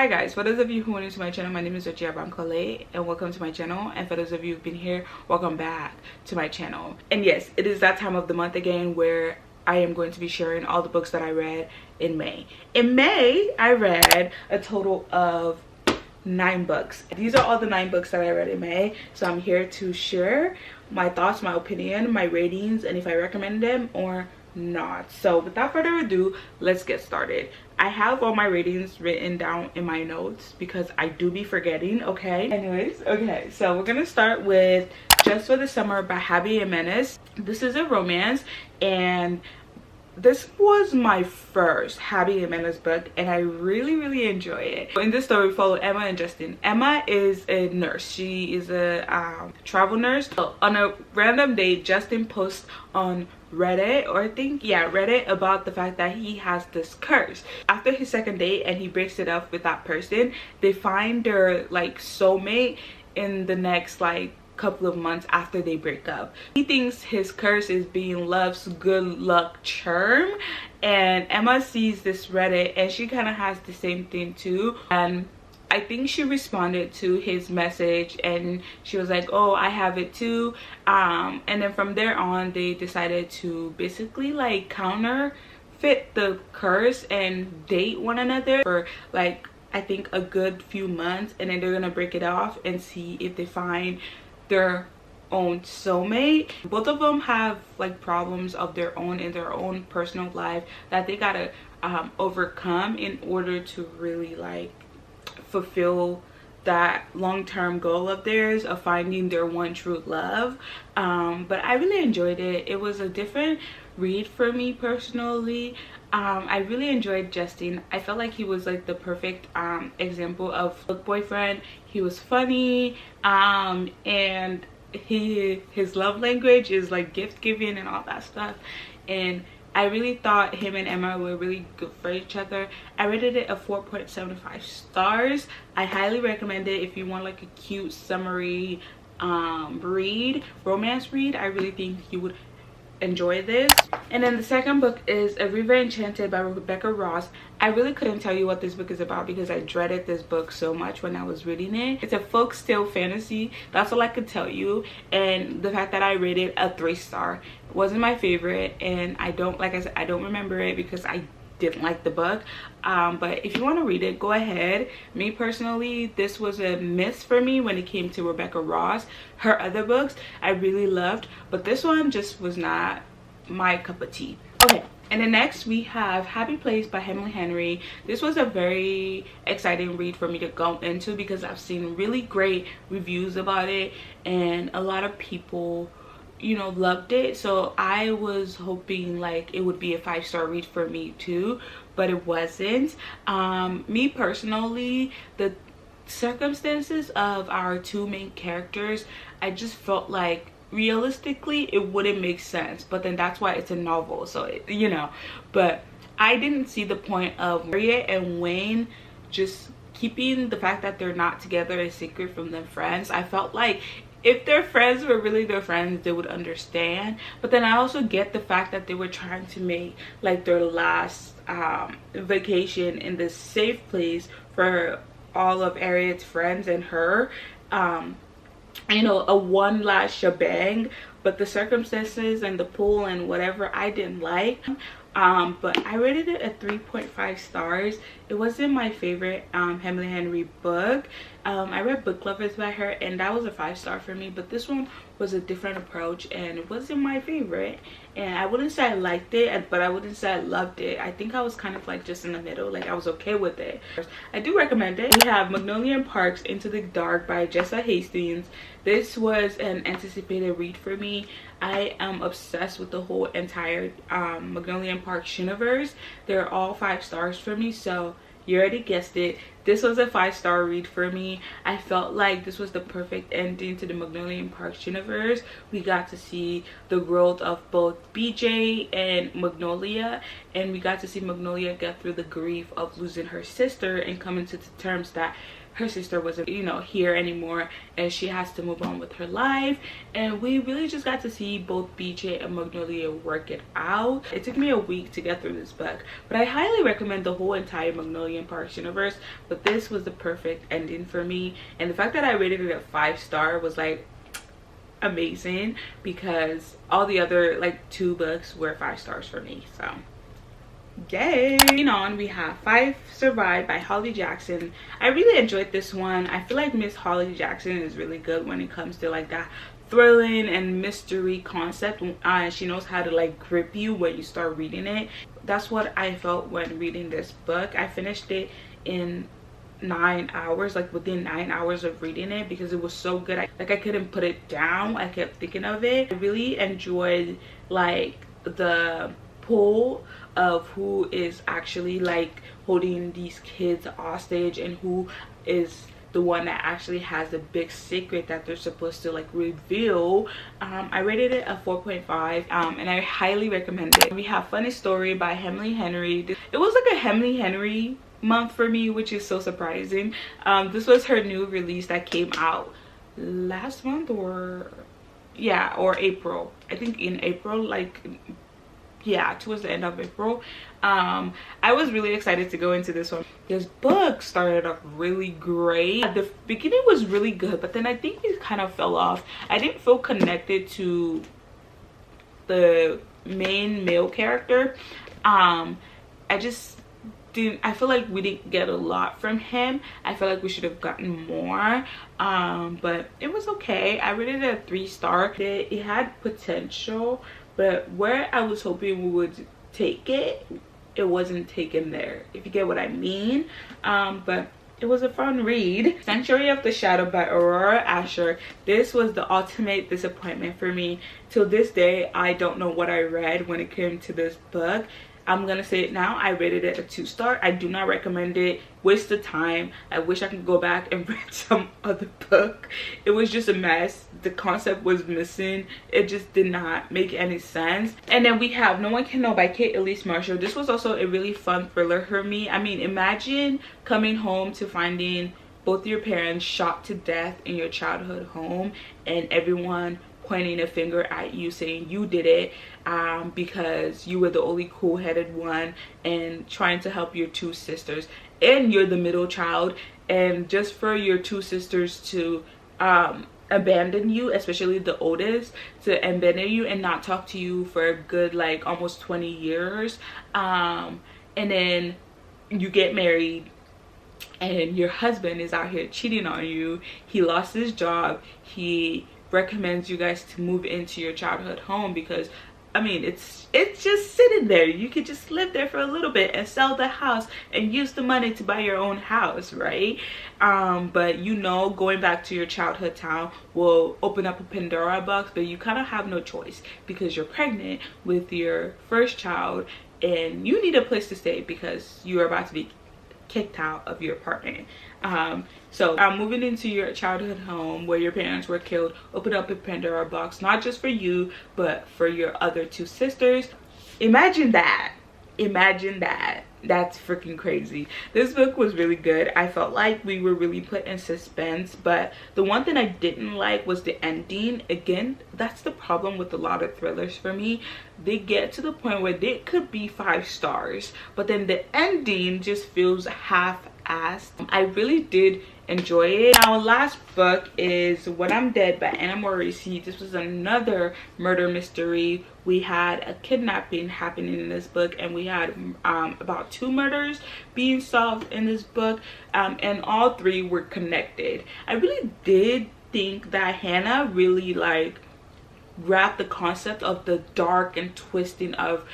Hi guys, for those of you who are new to my channel, my name is Ochia Bankole and welcome to my channel. And for those of you who've been here, welcome back to my channel. And yes, it is that time of the month again where I am going to be sharing all the books that I read in May. In May, I read a total of 9 books. These are all the 9 books that I read in May. So I'm here to share my thoughts, my opinion, my ratings, and if I recommend them or not. So without further ado, let's get started. I have all my ratings written down in my notes because I do be forgetting. Okay, anyways, okay, so we're gonna start with Just for the Summer by Javi Jimenez. This is a romance, and this was my first Javi Jimenez book and I really enjoy it. In this story, we follow Emma and Justin. Emma is a nurse. She is a travel nurse. So on a random day, Justin posts on Reddit, or I think, yeah, Reddit, about the fact that he has this curse. After his second date and he breaks it up with that person, they find their like soulmate in the next like couple of months after they break up. He thinks his curse is being love's good luck charm, and Emma sees this Reddit and she kind of has the same thing too, and I think she responded to his message and she was like, oh, I have it too. And then from there on, they decided to basically like counterfeit the curse and date one another for like, I think, a good few months, and then they're gonna break it off and see if they find their own soulmate. Both of them have like problems of their own in their own personal life that they gotta overcome in order to really like fulfill that long-term goal of theirs of finding their one true love. But I really enjoyed it. It was a different read for me personally. I really enjoyed Justin. I felt like he was like the perfect example of a boyfriend. He was funny, and his love language is like gift giving and all that stuff, and I really thought him and Emma were really good for each other. I rated it a 4.75 stars. I highly recommend it if you want like a cute summary romance read. I really think you would enjoy this. And then the second book is A River Enchanted by Rebecca Ross. I really couldn't tell you what this book is about because I dreaded this book so much when I was reading it. It's a folk tale fantasy, that's all I could tell you, and the fact that I rated a 3-star. It wasn't my favorite, and I don't, like I said, I don't remember it because I didn't like the book. But if you want to read it, go ahead. Me personally, this was a miss for me when it came to Rebecca Ross. Her other books I really loved, but this one just was not my cup of tea. Okay, and then next we have Happy Place by Emily Henry. This was a very exciting read for me to go into because I've seen really great reviews about it and a lot of people, you know, loved it. So I was hoping like it would be a 5-star read for me too, but it wasn't. Me personally, the circumstances of our 2 main characters, I just felt like realistically it wouldn't make sense, but then that's why it's a novel, so you know. But I didn't see the point of Harriet and Wayne just keeping the fact that they're not together a secret from their friends. I felt like if their friends were really their friends, they would understand. But then I also get the fact that they were trying to make like their last vacation in this safe place for all of Harriet's friends and her, you know, a one last shebang. But the circumstances and the pool and whatever I didn't like. But I rated it at 3.5 stars. It wasn't my favorite Emily Henry book. I read Book Lovers by her and that was a 5-star for me, but this one was a different approach and it wasn't my favorite. And I wouldn't say I liked it, but I wouldn't say I loved it. I think I was kind of like just in the middle, like I was okay with it. I do recommend it. We have Magnolia Park's Into the Dark by Jessa Hastings. This was an anticipated read for me. I am obsessed with the whole entire Magnolia Park universe. They're all 5 stars for me, so you already guessed it. This was a 5-star read for me. I felt like this was the perfect ending to the Magnolia Park universe. We got to see the growth of both BJ and Magnolia, and we got to see Magnolia get through the grief of losing her sister and coming to the terms that her sister wasn't, you know, here anymore, and she has to move on with her life. And we really just got to see both BJ and Magnolia work it out. It took me a week to get through this book, but I highly recommend the whole entire Magnolia and Parks universe. But this was the perfect ending for me, and the fact that I rated it a 5-star was like amazing, because all the other like 2 books were 5 stars for me. So yay. Moving on, we have 5 Survive by Holly Jackson. I really enjoyed this one. I feel like Miss Holly Jackson is really good when it comes to like that thrilling and mystery concept. She knows how to like grip you when you start reading it. That's what I felt when reading this book. I finished it in 9 hours, like within 9 hours of reading it, because it was so good. I couldn't put it down. I kept thinking of it. I really enjoyed like the pull of who is actually like holding these kids hostage, and who is the one that actually has the big secret that they're supposed to like reveal. I rated it a 4.5, and I highly recommend it. We have Funny Story by Hemley Henry. It was like a Hemley Henry month for me, which is so surprising. This was her new release that came out last month, or yeah, or April. I think in April, like yeah, towards the end of April. I was really excited to go into this one. This book started off really great. The beginning was really good, but then I think we kind of fell off. I didn't feel connected to the main male character. I feel like we didn't get a lot from him. I feel like we should have gotten more, but it was okay. I rated it a 3-star. It had potential, but where I was hoping we would take it, it wasn't taken there, if you get what I mean. But it was a fun read. Sanctuary of the Shadow by Aurora Asher. This was the ultimate disappointment for me. Till this day, I don't know what I read when it came to this book. I'm gonna say it now. I rated it a 2-star. I do not recommend it. Waste of time. I wish I could go back and read some other book. It was just a mess. The concept was missing. It just did not make any sense. And then we have No One Can Know by Kate Elise Marshall. This was also a really fun thriller for me. I mean, imagine coming home to finding both your parents shot to death in your childhood home, and everyone pointing a finger at you saying you did it, because you were the only cool-headed one, and trying to help your 2 sisters, and you're the middle child, and just for your 2 sisters to abandon you, especially the oldest, to abandon you and not talk to you for a good like almost 20 years, and then you get married and your husband is out here cheating on you. He lost his job. He recommends you guys to move into your childhood home, because I mean, it's just sitting there. You could just live there for a little bit and sell the house and use the money to buy your own house, right? But you know, going back to your childhood town will open up a Pandora box, but you kind of have no choice because you're pregnant with your first child and you need a place to stay because you are about to be kicked out of your apartment. So moving into your childhood home where your parents were killed, open up a Pandora box, not just for you but for your other 2 sisters. Imagine that. Imagine that. That's freaking crazy. This book was really good. I felt like we were really put in suspense, but the one thing I didn't like was the ending. Again, that's the problem with a lot of thrillers for me. They get to the point where they could be 5 stars, but then the ending just feels half-assed. I really did enjoy it. Our last book is When I'm Dead by Anna Morisi. This was another murder mystery. We had a kidnapping happening in this book, and we had about 2 murders being solved in this book, and all 3 were connected. I really did think that Hannah really like grabbed the concept of the dark and twisting of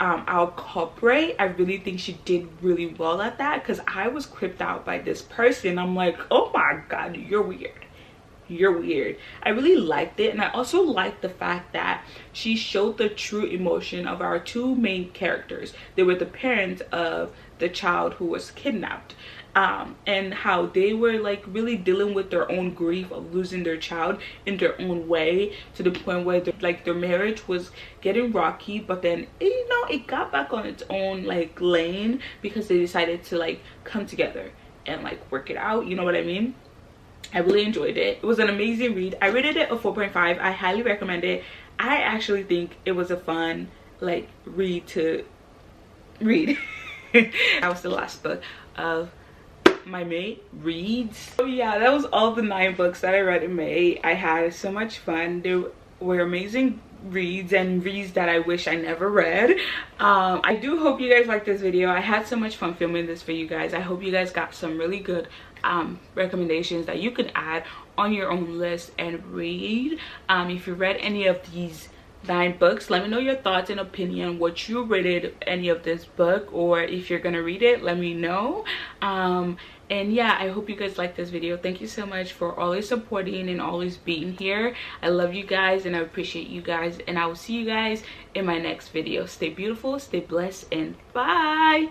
our culprit. I really think she did really well at that, because I was creeped out by this person. I'm like, oh my god, you're weird. You're weird. I really liked it, and I also liked the fact that she showed the true emotion of our 2 main characters. They were the parents of the child who was kidnapped, and how they were like really dealing with their own grief of losing their child in their own way, to the point where like their marriage was getting rocky, but then it got back on its own like lane because they decided to like come together and like work it out, you know what I mean. I really enjoyed it. It was an amazing read. I rated it a 4.5. I highly recommend it. I actually think it was a fun like read to read. That was the last book of my May reads. So yeah, that was all the 9 books that I read in May. I had so much fun. They were amazing reads and reads that I wish I never read. I do hope you guys like this video. I had so much fun filming this for you guys. I hope you guys got some really good recommendations that you could add on your own list and read. If you read any of these 9 books, let me know your thoughts and opinion, what you rated any of this book, or if you're gonna read it, let me know. And yeah, I hope you guys like this video. Thank you so much for always supporting and always being here. I love you guys and I appreciate you guys, and I will see you guys in my next video. Stay beautiful, stay blessed, and bye.